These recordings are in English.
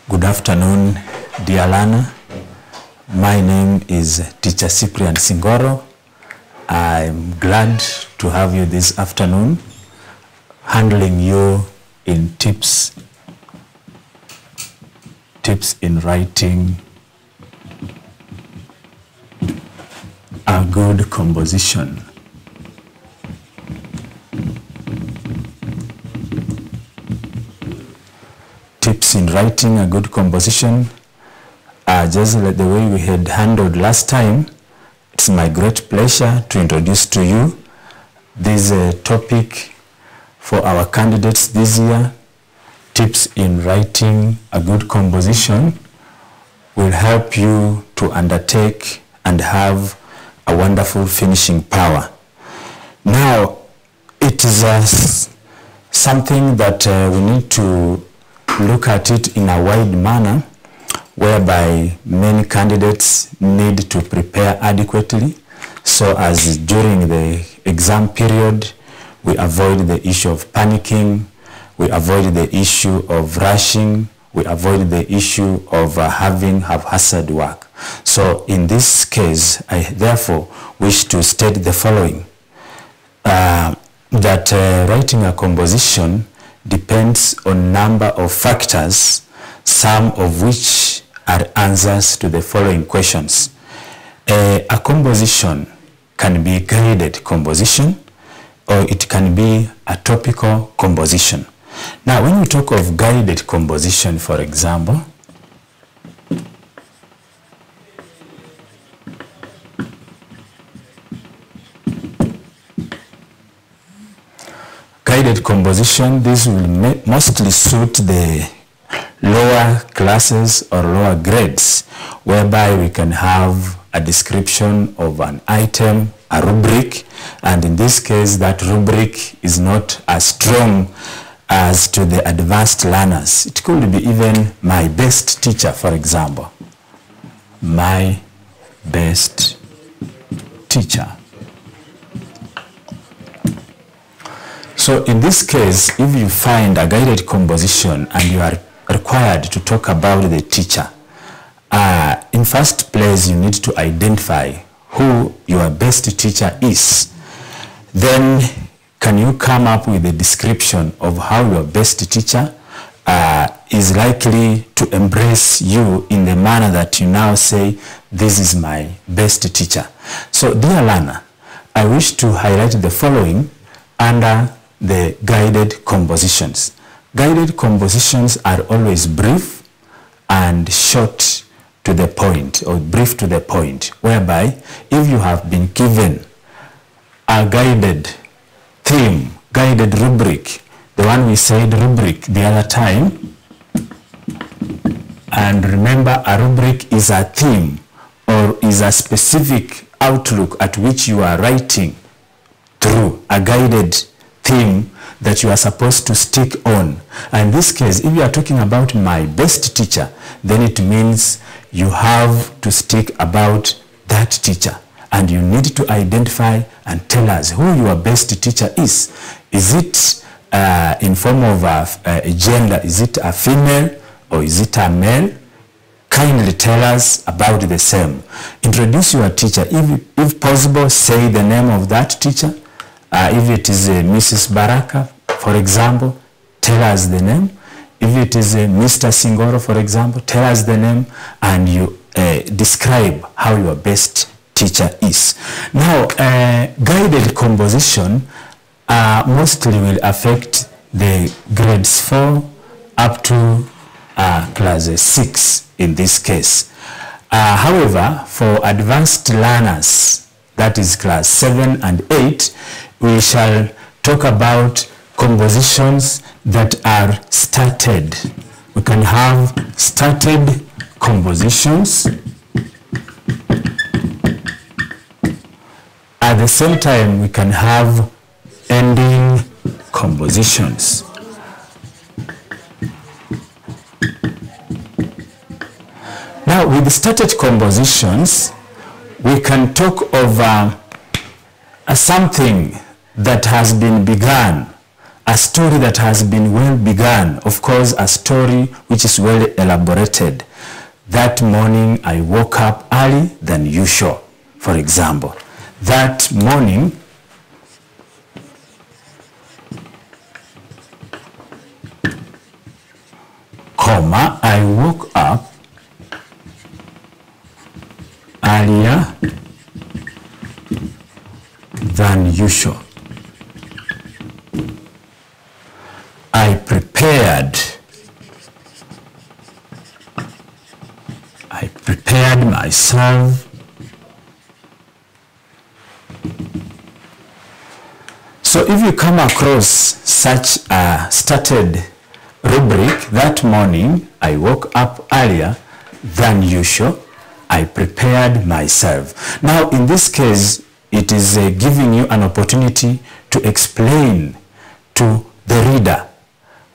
Good afternoon, dear learner. My name is Teacher Cyprian Singoro. I'm glad to have you this afternoon, handling you in tips in writing a good composition. Tips in writing a good composition. Just like the way we had handled last time, it's my great pleasure to introduce to you this topic for our candidates this year. Tips in writing a good composition will help you to undertake and have a wonderful finishing power. Now, it is something that we need to look at it in a wide manner, whereby many candidates need to prepare adequately, so as during the exam period we avoid the issue of panicking, we avoid the issue of rushing, we avoid the issue of having haphazard work. So in this case, I therefore wish to state the following, that writing a composition depends on a number of factors, some of which are answers to the following questions. A composition can be a guided composition, or it can be a topical composition. Now, when we talk of guided composition, for example, guided composition, this will mostly suit the lower classes or lower grades, whereby we can have a description of an item, a rubric, and in this case that rubric is not as strong as to the advanced learners. It could be even my best teacher, for example. My best teacher. So in this case, if you find a guided composition and you are required to talk about the teacher, in first place you need to identify who your best teacher is. Then can you come up with a description of how your best teacher is likely to embrace you in the manner that you now say, this is my best teacher. So dear learner, I wish to highlight the following under the guided compositions. Guided compositions are always brief and short to the point, or brief to the point, whereby if you have been given a guided theme, guided rubric, the one we said rubric the other time, and remember a rubric is a theme or is a specific outlook at which you are writing through a guided theme that you are supposed to stick on. And in this case, if you are talking about my best teacher, then it means you have to stick about that teacher, and you need to identify and tell us who your best teacher is. Is it in form of a gender? Is it a female or is it a male? Kindly tell us about the same. Introduce your teacher. If possible, say the name of that teacher. If it is Mrs. Baraka, for example, tell us the name. If it is Mr. Singoro, for example, tell us the name, and you describe how your best teacher is. Now, guided composition mostly will affect the grades 4 up to class 6 in this case. However, for advanced learners, that is class 7 and 8, we shall talk about compositions that are started. We can have started compositions. At the same time, we can have ending compositions. Now, with started compositions, we can talk of something that has been begun a story that has been well begun, of course, a story which is well elaborated. That morning I woke up early than usual, for example. That morning comma, I woke up earlier than usual. I prepared myself. So if you come across such a started rubric, that morning I woke up earlier than usual, I prepared myself. Now in this case, it is giving you an opportunity to explain to the reader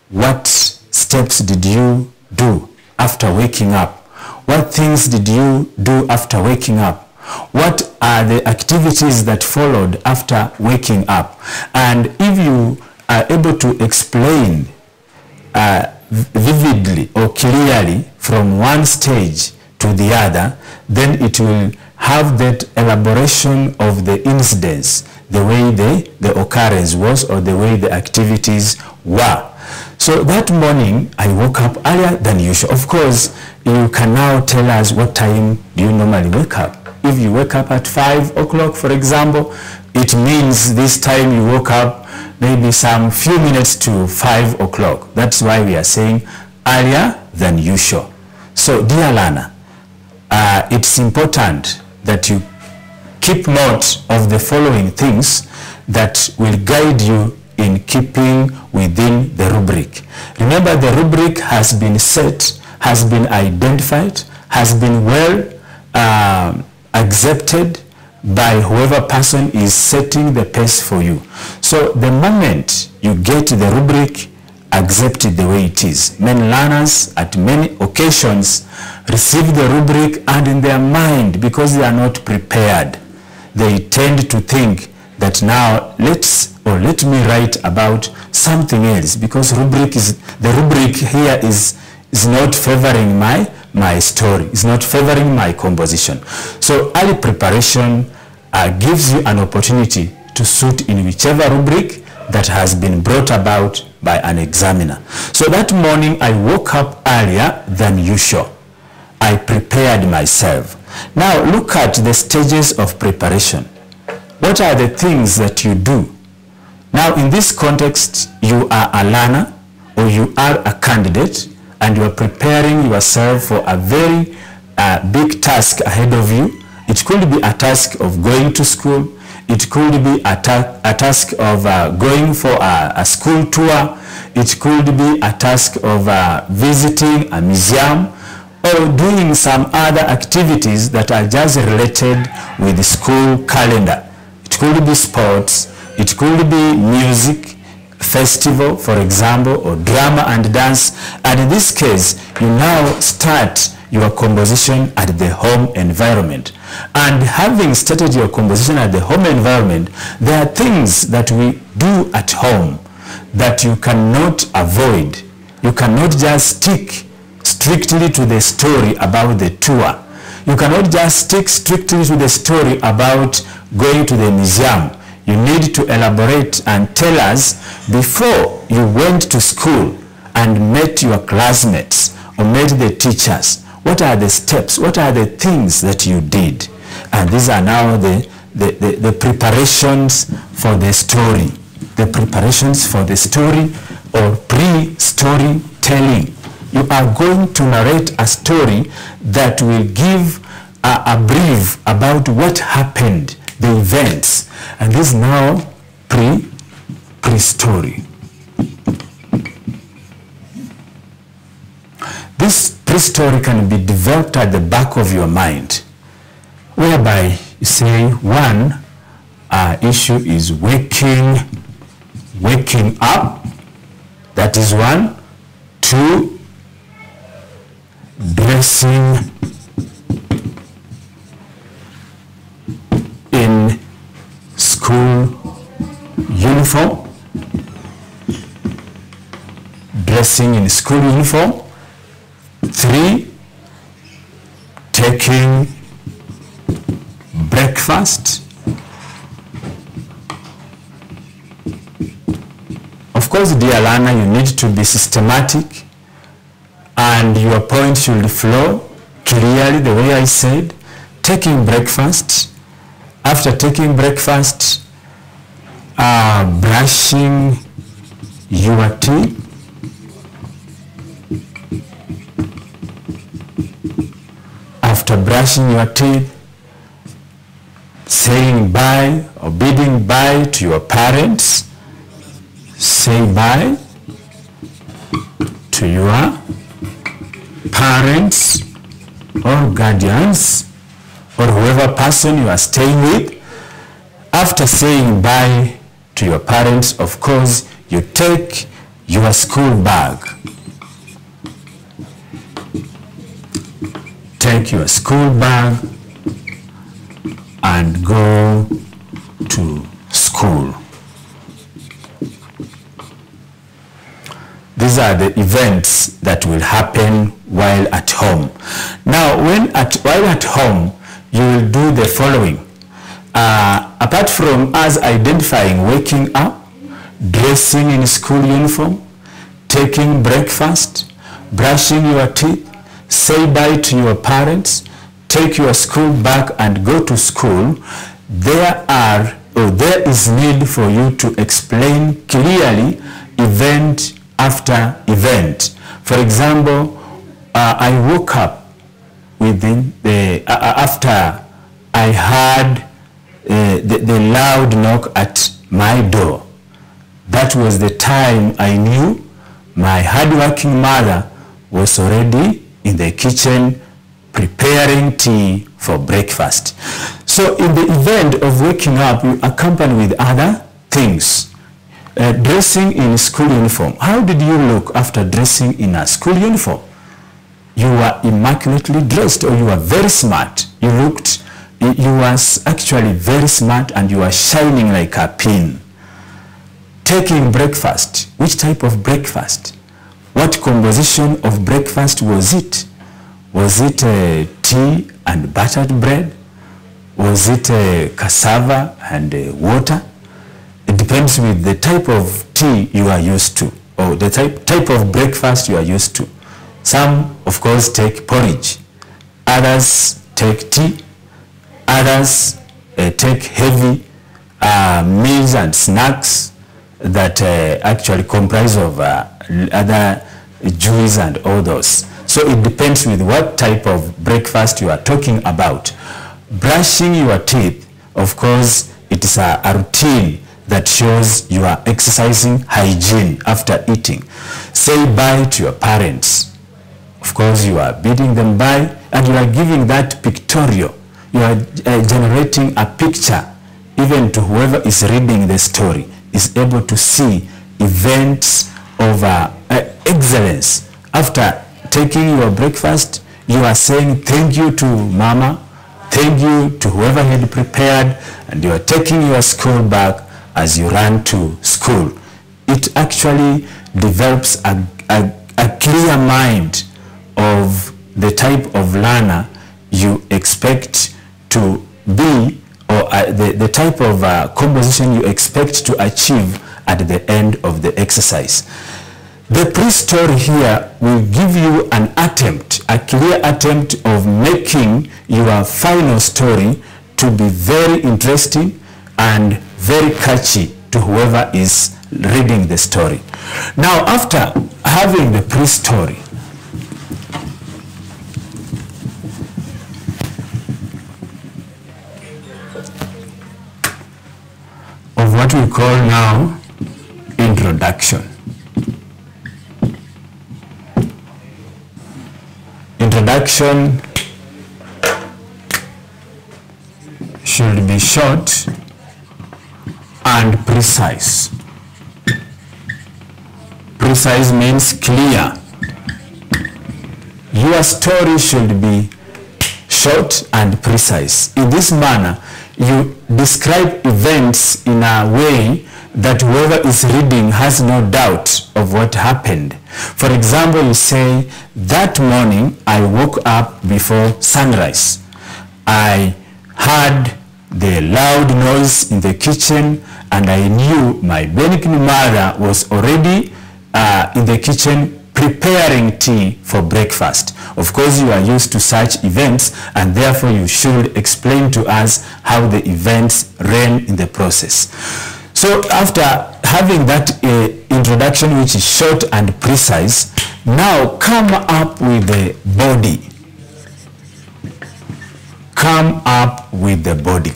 what steps did you do after waking up? What things did you do after waking up? What are the activities that followed after waking up? And if you are able to explain vividly or clearly from one stage to the other, then it will have that elaboration of the incidents, the way the occurrence was or the way the activities were. So that morning I woke up earlier than usual. Of course, you can now tell us what time do you normally wake up. If you wake up at 5 o'clock, for example, it means this time you woke up maybe some few minutes to 5 o'clock. That's why we are saying earlier than usual. So dear learner, it's important that you keep note of the following things that will guide you in keeping within the rubric. Remember, the rubric has been set, has been identified, has been well accepted by whoever person is setting the pace for you. So the moment you get the rubric, accept it the way it is. Many learners at many occasions receive the rubric and in their mind, because they are not prepared, they tend to think that now let me write about something else, because the rubric here is not favoring my story, is not favoring my composition. So early preparation gives you an opportunity to suit in whichever rubric that has been brought about by an examiner. So that morning I woke up earlier than usual. I prepared myself. Now look at the stages of preparation. What are the things that you do? Now in this context, you are a learner or you are a candidate and you are preparing yourself for a very big task ahead of you. It could be a task of going to school. It could be a task of going for a school tour. It could be a task of visiting a museum or doing some other activities that are just related with the school calendar. It could be sports. It could be music, festival, for example, or drama and dance. And in this case, you now start your composition at the home environment. And having started your composition at the home environment, there are things that we do at home that you cannot avoid. You cannot just stick strictly to the story about the tour. You cannot just stick strictly to the story about going to the museum. You need to elaborate and tell us, before you went to school and met your classmates or met the teachers, what are the steps, what are the things that you did? And these are now the preparations for the story. The preparations for the story or pre-story telling. You are going to narrate a story that will give a brief about what happened, the events. And this is now pre-story. This pre-story can be developed at the back of your mind, whereby you say one issue is waking up. That is one. Two, dressing in school uniform. dressing in school uniform. 3, taking breakfast. Of course, dear learner, you need to be systematic and your point should flow clearly the way I said. Taking breakfast. After taking breakfast, brushing your teeth. After brushing your teeth, saying bye or bidding bye to your parents. Say bye to your parents or guardians or whoever person you are staying with. After saying bye to your parents, of course, you take your school bag. Take your school bag and go to school. These are the events that will happen while at home. Now, while at home, you will do the following. Apart from us identifying waking up, dressing in school uniform, taking breakfast, brushing your teeth, say bye to your parents, take your school bag and go to school, there is need for you to explain clearly event after event. For example, I woke up within after I heard the loud knock at my door. That was the time I knew my hardworking mother was already in the kitchen preparing tea for breakfast. So in the event of waking up, you accompany with other things. Dressing in school uniform. How did you look after dressing in a school uniform? You were immaculately dressed, or you were very smart. You were actually very smart and you were shining like a pin. Taking breakfast. Which type of breakfast? What composition of breakfast was it? Was it tea and buttered bread? Was it cassava and water? It depends with the type of tea you are used to, or the type of breakfast you are used to. Some, of course, take porridge. Others take tea. Others take heavy meals and snacks that actually comprise of other juice and all those. So it depends with what type of breakfast you are talking about. Brushing your teeth, of course, it is a routine that shows you are exercising hygiene after eating. Say bye to your parents. Of course, you are bidding them bye and you are giving that pictorial. You are generating a picture, even to whoever is reading the story is able to see events of excellence. After taking your breakfast, you are saying thank you to mama, thank you to whoever had prepared, and you are taking your school bag as you run to school. It actually develops a clear mind of the type of learner you expect to be, or the type of composition you expect to achieve at the end of the exercise. The pre-story here will give you an attempt, a clear attempt of making your final story to be very interesting and very catchy to whoever is reading the story. Now, after having the pre-story, of what we call now introduction. Introduction should be short and precise. Precise means clear. Your story should be short and precise. In this manner, you describe events in a way that whoever is reading has no doubt of what happened. For example, you say, that morning I woke up before sunrise. I heard the loud noise in the kitchen and I knew my benign mother was already in the kitchen preparing tea for breakfast. Of course, you are used to such events and therefore you should explain to us how the events ran in the process. So after having that introduction, which is short and precise, now come up with the body. Come up with the body.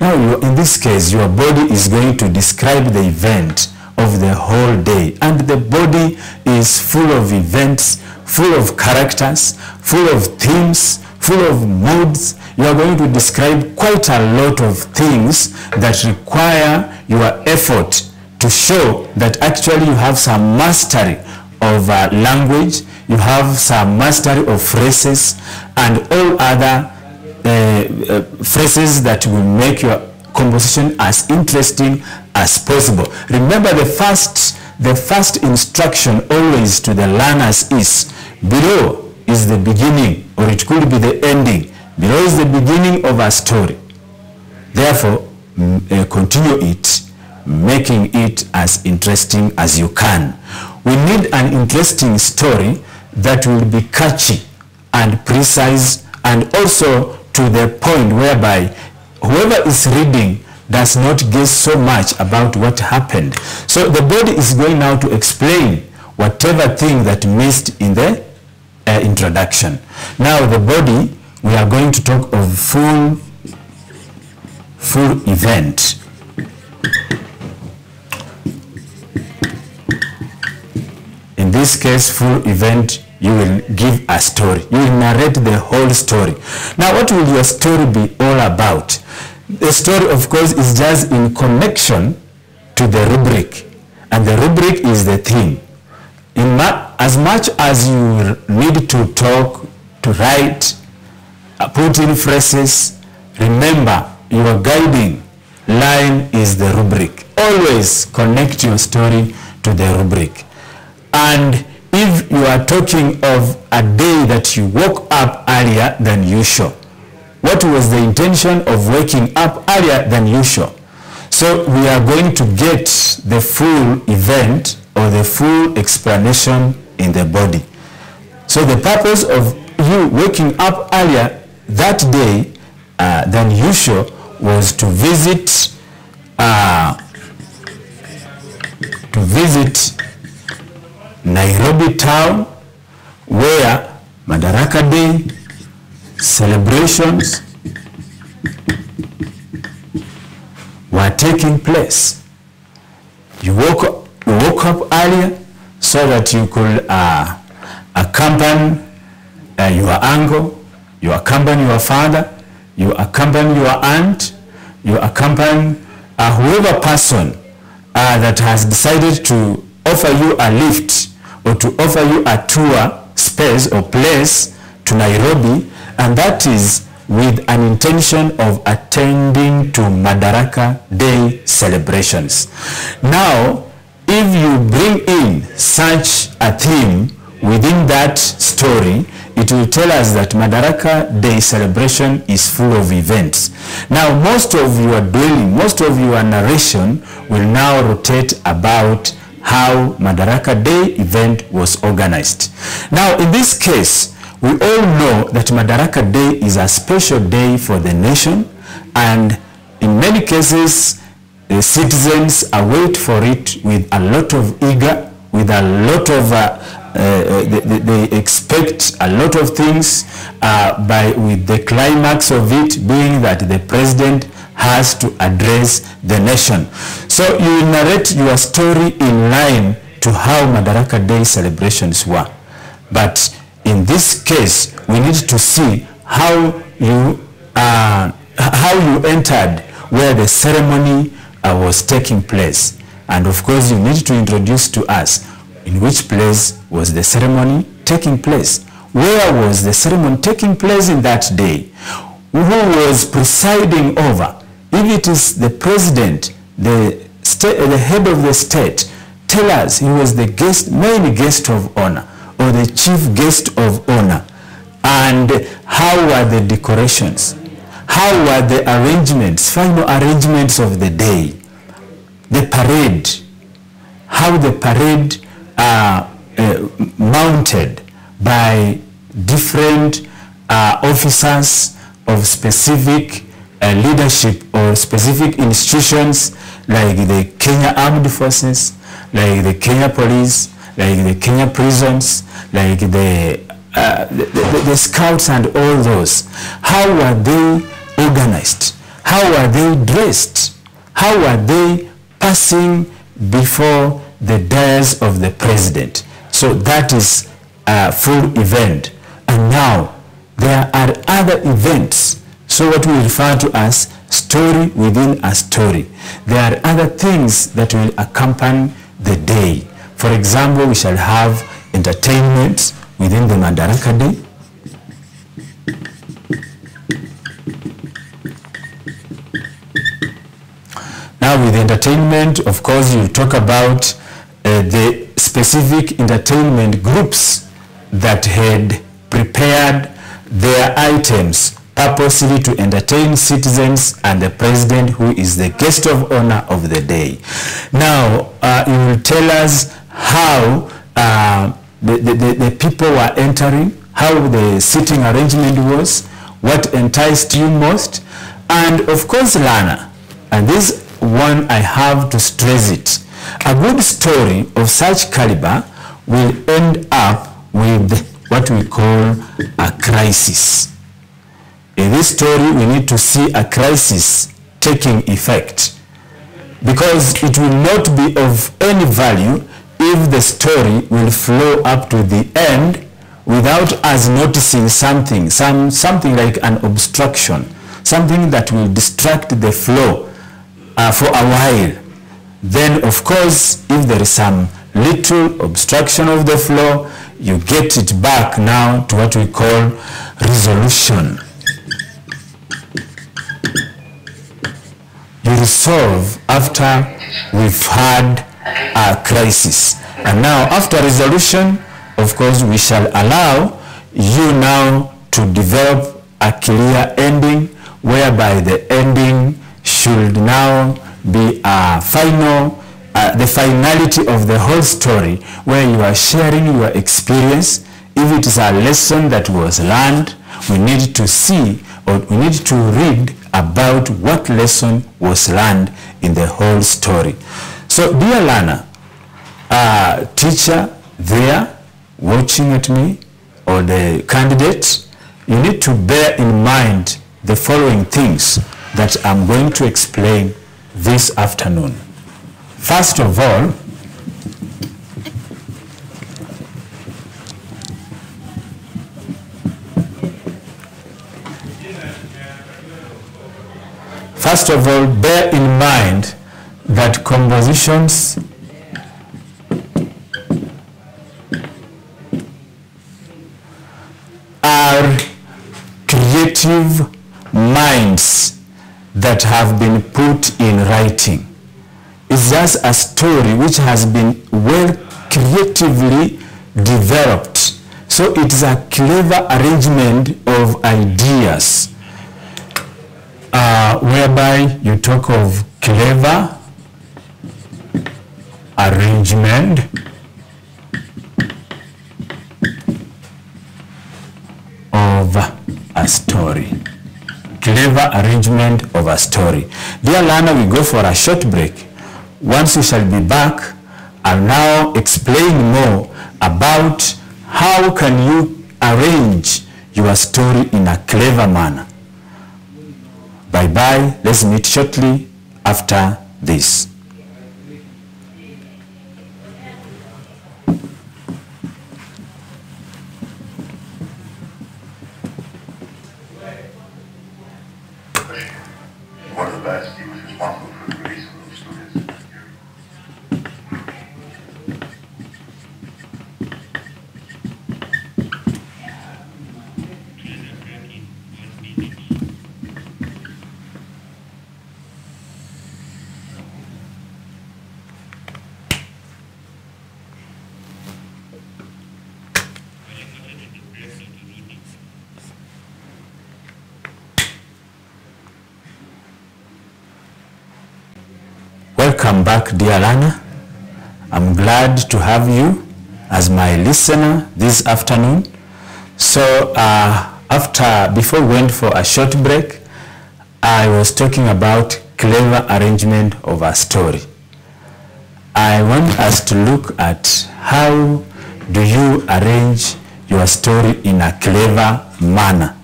Now, in this case, your body is going to describe the event of the whole day, and the body is full of events, full of characters, full of themes, full of moods. You are going to describe quite a lot of things that require your effort to show that actually you have some mastery of language, you have some mastery of phrases and all other phrases that will make your composition as interesting as possible. Remember, the first instruction always to the learners is, below is the beginning, or it could be the ending. Below is the beginning of a story. Therefore, continue it, making it as interesting as you can. We need an interesting story that will be catchy and precise and also to the point whereby whoever is reading does not guess so much about what happened. So the body is going now to explain whatever thing that missed in the introduction. Now the body, we are going to talk of full event. In this case, full event, you will give a story. You will narrate the whole story. Now, what will your story be all about? The story, of course, is just in connection to the rubric. And the rubric is the theme. As much as you need to talk, to write, put in phrases, remember, your guiding line is the rubric. Always connect your story to the rubric. And if you are talking of a day that you woke up earlier than usual, what was the intention of waking up earlier than usual? So we are going to get the full event or the full explanation in the body. So the purpose of you waking up earlier that day than usual was to visit Nairobi town, where Madaraka Day celebrations were taking place. You woke up earlier so that you could accompany your uncle, you accompany your father, you accompany your aunt, you accompany whoever person that has decided to offer you a lift or to offer you a tour space or place to Nairobi, and that is with an intention of attending to Madaraka Day celebrations. Now, if you bring in such a theme within that story, it will tell us that Madaraka Day celebration is full of events. Now, most of your dwelling, most of your narration will now rotate about how Madaraka Day event was organized. Now, in this case, we all know that Madaraka Day is a special day for the nation, and in many cases, the citizens await for it with a lot of eager, with a lot of, they expect a lot of things, with the climax of it being that the president has to address the nation. So you will narrate your story in line to how Madaraka Day celebrations were. But in this case, we need to see how you entered where the ceremony was taking place. And of course, you need to introduce to us in which place was the ceremony taking place. Where was the ceremony taking place in that day? Who was presiding over? If it is the president, the head of the state, tell us, he was the main guest of honor, or the chief guest of honor. And how were the decorations? How were the arrangements, final arrangements of the day? The parade, how the parade mounted by different officers of specific leadership or specific institutions, like the Kenya Armed Forces, like the Kenya Police, like the Kenya prisons, like the scouts and all those. How were they organized? How were they dressed? How were they passing before the dais of the president? So that is a full event. And now there are other events. So what we refer to as story within a story. There are other things that will accompany the day. For example, we shall have entertainment within the Madaraka Day. Now with entertainment, of course, you talk about the specific entertainment groups that had prepared their items purposely to entertain citizens and the president, who is the guest of honor of the day. Now, you will tell us how the people were entering, how the seating arrangement was, what enticed you most, and of course, Lana, and this one I have to stress it, a good story of such caliber will end up with what we call a crisis. In this story, we need to see a crisis taking effect, because it will not be of any value if the story will flow up to the end without us noticing something, something like an obstruction, something that will distract the flow for a while. Then, of course, if there is some little obstruction of the flow, you get it back now to what we call resolution. You resolve after we've had a crisis. And now, after resolution, of course, we shall allow you now to develop a clear ending, whereby the ending should now be a final, the finality of the whole story, where you are sharing your experience. If it is a lesson that was learned, we need to see, or we need to read about what lesson was learned in the whole story. So, dear learner, teacher there watching at me, or the candidate, you need to bear in mind the following things that I'm going to explain this afternoon. First of all, bear in mind that compositions are creative minds that have been put in writing. It's just a story which has been well creatively developed. So it is a clever arrangement of ideas, whereby you talk of clever arrangement of a story. Clever arrangement of a story. Dear learner, we go for a short break. Once we shall be back, I'll now explain more about how can you arrange your story in a clever manner. Bye-bye. Let's meet shortly after this. One of the best, he was responsible for the release of those students. Welcome back, dear Lana. I'm glad to have you as my listener this afternoon. So before we went for a short break, I was talking about clever arrangement of a story. I want us to look at how do you arrange your story in a clever manner.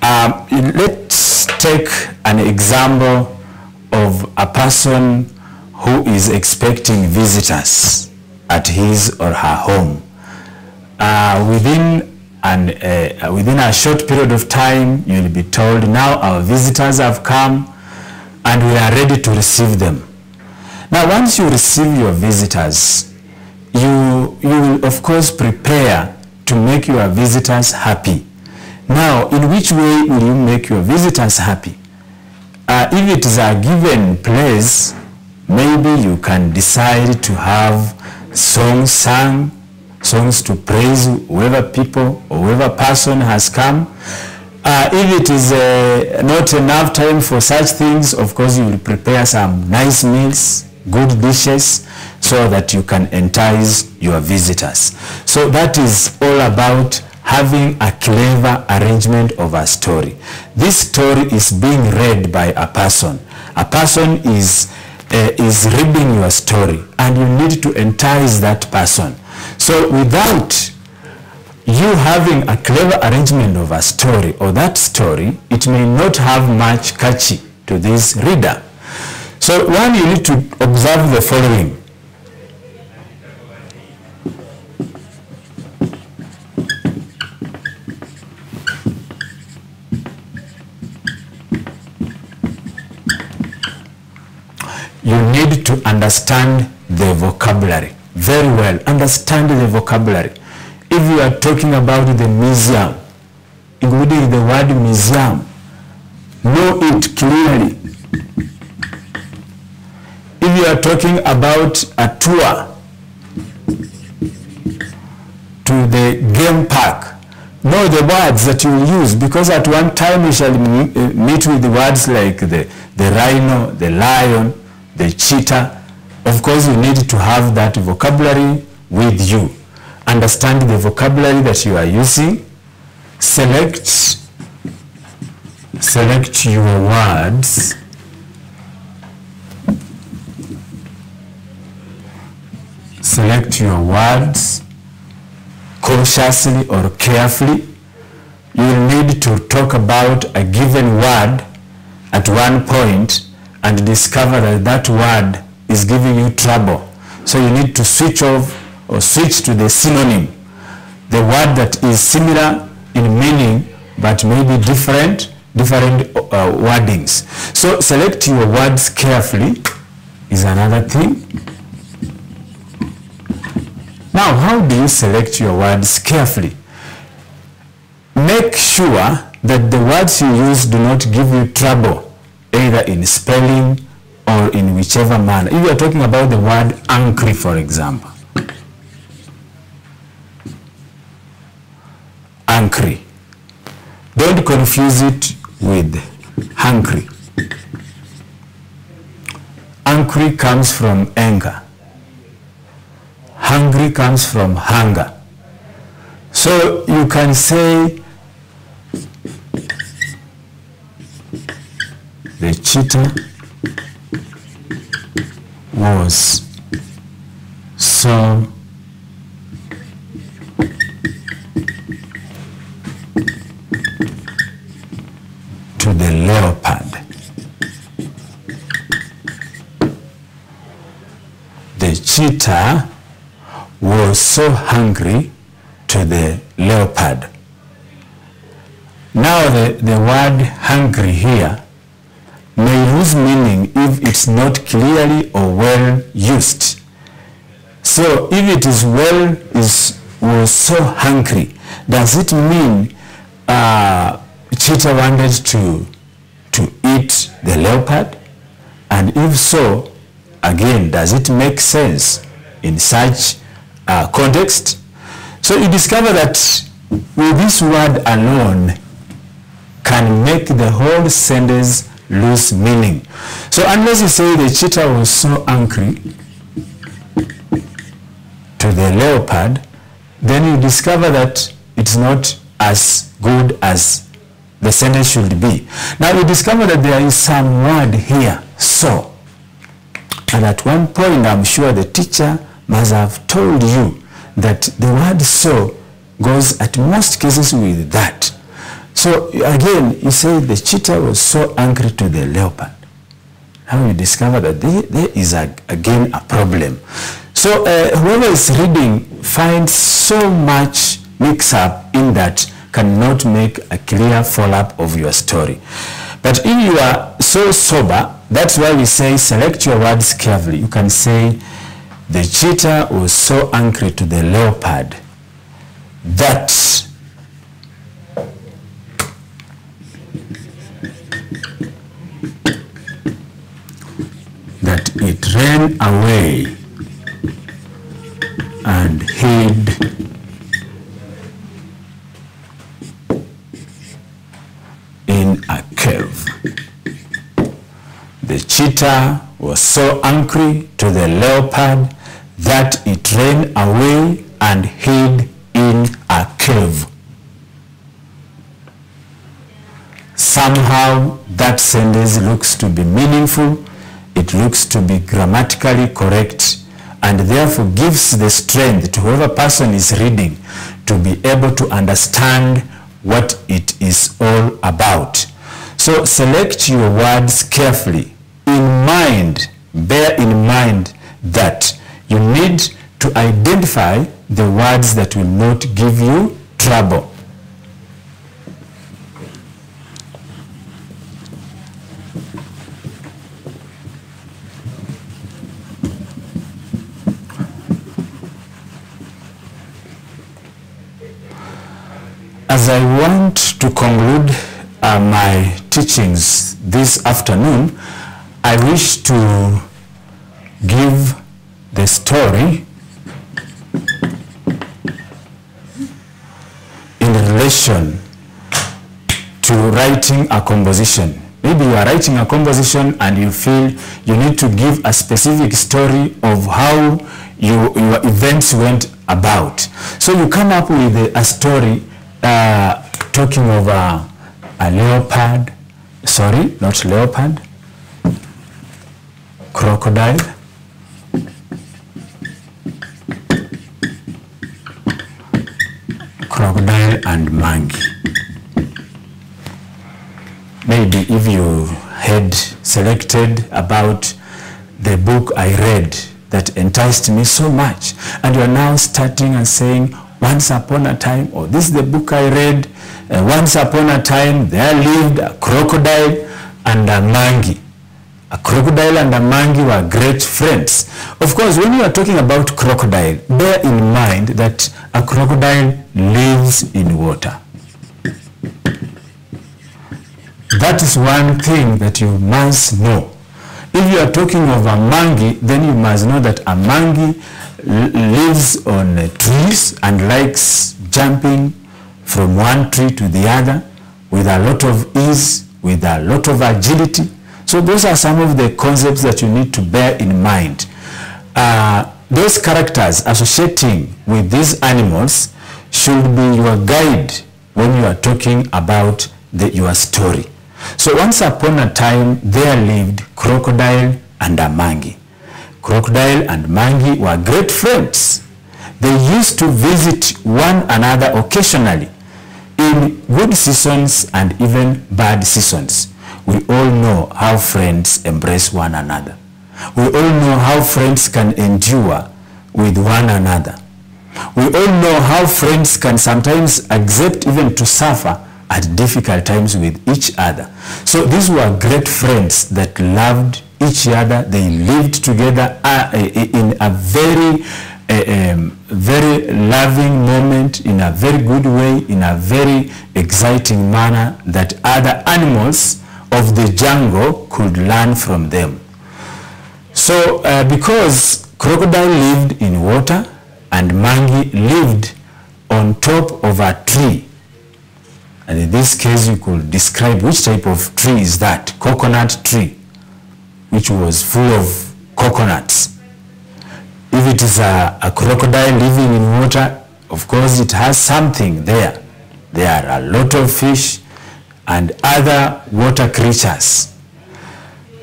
Let's take an example of a person who is expecting visitors at his or her home. Within a short period of time, you'll be told, now our visitors have come and we are ready to receive them. Now, once you receive your visitors, you will of course prepare to make your visitors happy. Now, in which way will you make your visitors happy? If it is a given place, maybe you can decide to have songs sung, songs to praise whoever people or whoever person has come. If it is not enough time for such things, of course you will prepare some nice meals, good dishes, so that you can entice your visitors. So that is all about having a clever arrangement of a story. This story is being read by a person. A person is reading your story, and you need to entice that person. So without you having a clever arrangement of a story or that story, it may not have much catchy to this reader. So one, you need to observe the following. You need to understand the vocabulary very well. Understand the vocabulary. If you are talking about the museum, including the word museum, know it clearly. If you are talking about a tour to the game park, know the words that you will use, because at one time we shall meet with the words like the rhino, the lion, the cheetah. Of course, you need to have that vocabulary with you. Understand the vocabulary that you are using. Select your words. Select your words cautiously or carefully. You will need to talk about a given word at one point and discover that that word is giving you trouble. So you need to switch off or switch to the synonym, the word that is similar in meaning but maybe different wordings. So select your words carefully is another thing. Now, how do you select your words carefully? Make sure that the words you use do not give you trouble, either in spelling or in whichever manner. If you are talking about the word angry, for example. Angry. Don't confuse it with hungry. Angry comes from anger. Hungry comes from hunger. So you can say the cheetah was so to the leopard. The cheetah was so hungry to the leopard. Now the word hungry here may lose meaning if it's not clearly or well used. So if it is was so hungry, does it mean cheetah wanted to eat the leopard? And if so, again, does it make sense in such context? So you discover that with this word alone can make the whole sentence lose meaning. So unless you say the cheetah was so angry to the leopard, then you discover that it's not as good as the sentence should be. Now you discover that there is some word here, so. And at one point, I'm sure the teacher must have told you that the word so goes at most cases with that. So again, you say the cheetah was so angry to the leopard. Now you discover that there is again a problem. So whoever is reading finds so much mix-up in that cannot make a clear follow-up of your story. But if you are so sober, that's why we say select your words carefully. You can say the cheetah was so angry to the leopard that it ran away and hid in a cave. The cheetah was so angry to the leopard that it ran away and hid in a cave. Somehow that sentence looks to be meaningful, it looks to be grammatically correct, and therefore gives the strength to whoever person is reading to be able to understand what it is all about. So select your words carefully. In mind, bear in mind that you need to identify the words that will not give you trouble. As I want to conclude my teachings this afternoon, I wish to give the story in relation to writing a composition. Maybe you are writing a composition and you feel you need to give a specific story of how your events went about. So you come up with a story talking of a leopard, sorry, not leopard, crocodile, and monkey. Maybe if you had selected about the book I read that enticed me so much, and you are now starting and saying, once upon a time, or this is the book I read, once upon a time there lived a crocodile and a monkey. A crocodile and a monkey were great friends. Of course, when you are talking about crocodile, bear in mind that a crocodile lives in water. That is one thing that you must know. If you are talking of a monkey, then you must know that a monkey lives on trees and likes jumping from one tree to the other with a lot of ease, with a lot of agility. So those are some of the concepts that you need to bear in mind. Those characters associating with these animals should be your guide when you are talking about your story. So once upon a time there lived crocodile and a monkey. Crocodile and monkey were great friends. They used to visit one another occasionally in good seasons and even bad seasons. We all know how friends embrace one another. We all know how friends can endure with one another. We all know how friends can sometimes accept even to suffer at difficult times with each other. So these were great friends that loved each other. They lived together in a very loving moment, in a very good way, in a very exciting manner that other animals of the jungle could learn from them. So because crocodile lived in water and monkey lived on top of a tree, And in this case, you could describe which type of tree is that. Coconut tree, which was full of coconuts. If it is a crocodile living in water, of course it has something there. There are a lot of fish and other water creatures.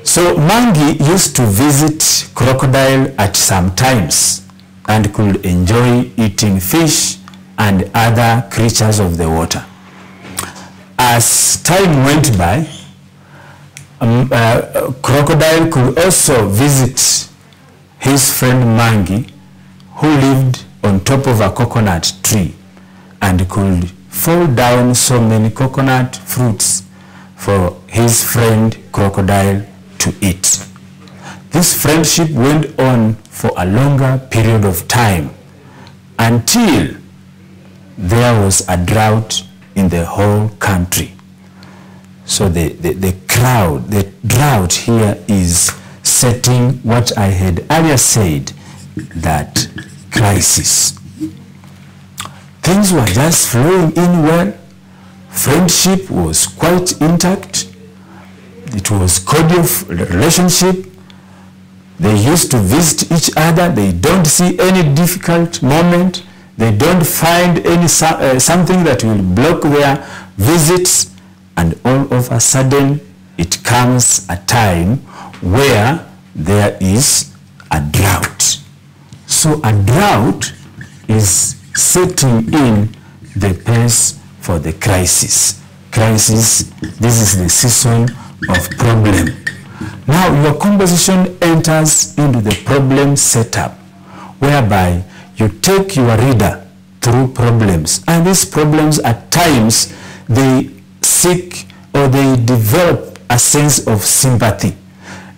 So Mangi used to visit crocodile at some times and could enjoy eating fish and other creatures of the water. As time went by, crocodile could also visit his friend Mangi, who lived on top of a coconut tree and could fall down so many coconut fruits for his friend crocodile to eat. This friendship went on for a longer period of time until there was a drought in the whole country. So the drought here is setting what I had earlier said, that crisis. Things were just flowing in well. Friendship was quite intact. It was cordial relationship. They used to visit each other. They don't see any difficult moment. They don't find any something that will block their visits. And all of a sudden, it comes a time where there is a drought. So a drought is setting in the pace for the crisis. Crisis, this is the season of problem. Now your composition enters into the problem setup, whereby you take your reader through problems, and these problems at times they seek or they develop a sense of sympathy.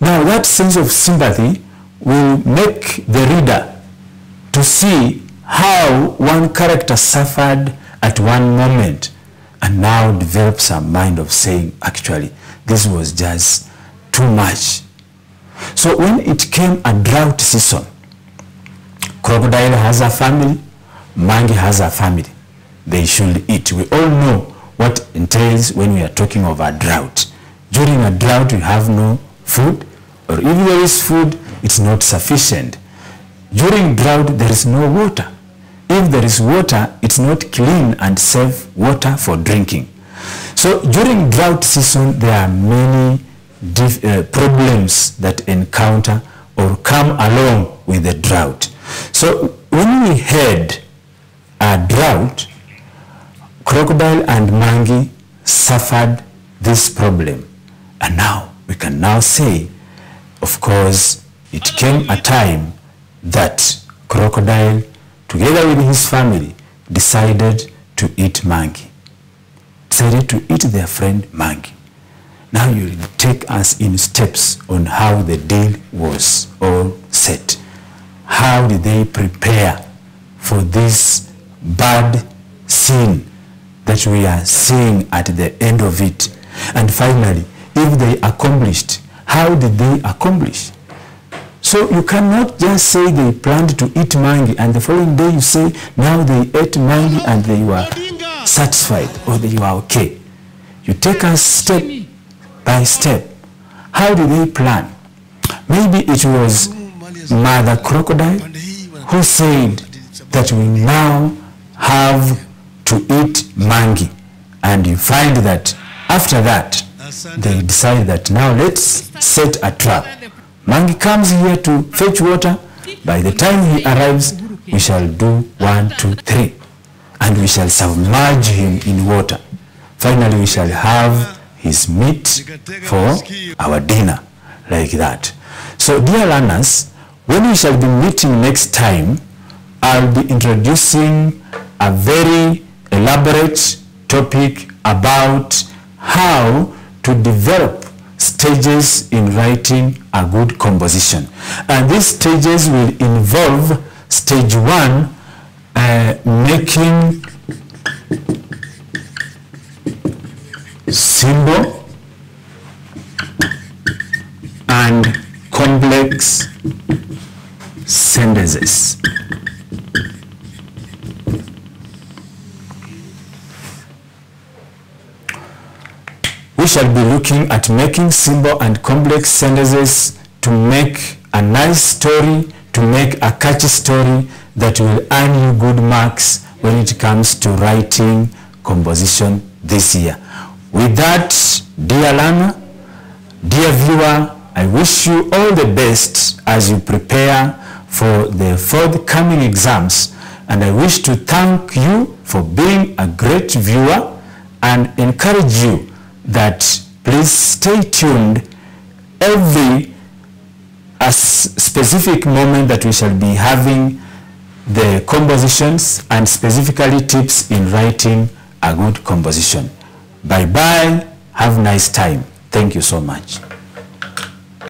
Now that sense of sympathy will make the reader to see how one character suffered at one moment and now develops a mind of saying, actually, this was just too much. So when it came a drought season, crocodile has a family, Mangi has a family. They should eat. We all know what entails when we are talking of a drought. During a drought, we have no food, or if there is food, it's not sufficient. During drought, there is no water. If there is water, it's not clean and safe water for drinking. So during drought season, there are many problems that encounter or come along with the drought. So when we had a drought, crocodile and Mangi suffered this problem. And now we can now say, of course, it came a time that crocodile, together with his family, decided to eat Mangi. Decided to eat their friend Mangi. Now you take us in steps on how the deal was all set. How did they prepare for this bad scene that we are seeing at the end of it? And finally, if they accomplished, how did they accomplish? So you cannot just say they planned to eat Mangi and the following day you say now they ate Mangi and they were satisfied or they were okay. You take us step by step. How did they plan? Maybe it was Mother Crocodile who said that we now have to eat Mangi, and you find that after that they decide that now let's set a trap. Mangi comes here to fetch water. By the time he arrives, we shall do 1, 2, 3, and we shall submerge him in water. Finally, we shall have his meat for our dinner, like that. So, dear learners, when we shall be meeting next time, I'll be introducing a very elaborate topic about how to develop stages in writing a good composition. And these stages will involve stage 1, making simple and complex sentences. we shall be looking at making simple and complex sentences to make a nice story, to make a catchy story that will earn you good marks when it comes to writing composition this year. With that, dear learner, dear viewer, I wish you all the best as you prepare for the forthcoming exams, and I wish to thank you for being a great viewer and encourage you that please stay tuned every specific moment that we shall be having the compositions and specifically tips in writing a good composition. Bye bye. Have a nice time. Thank you so much.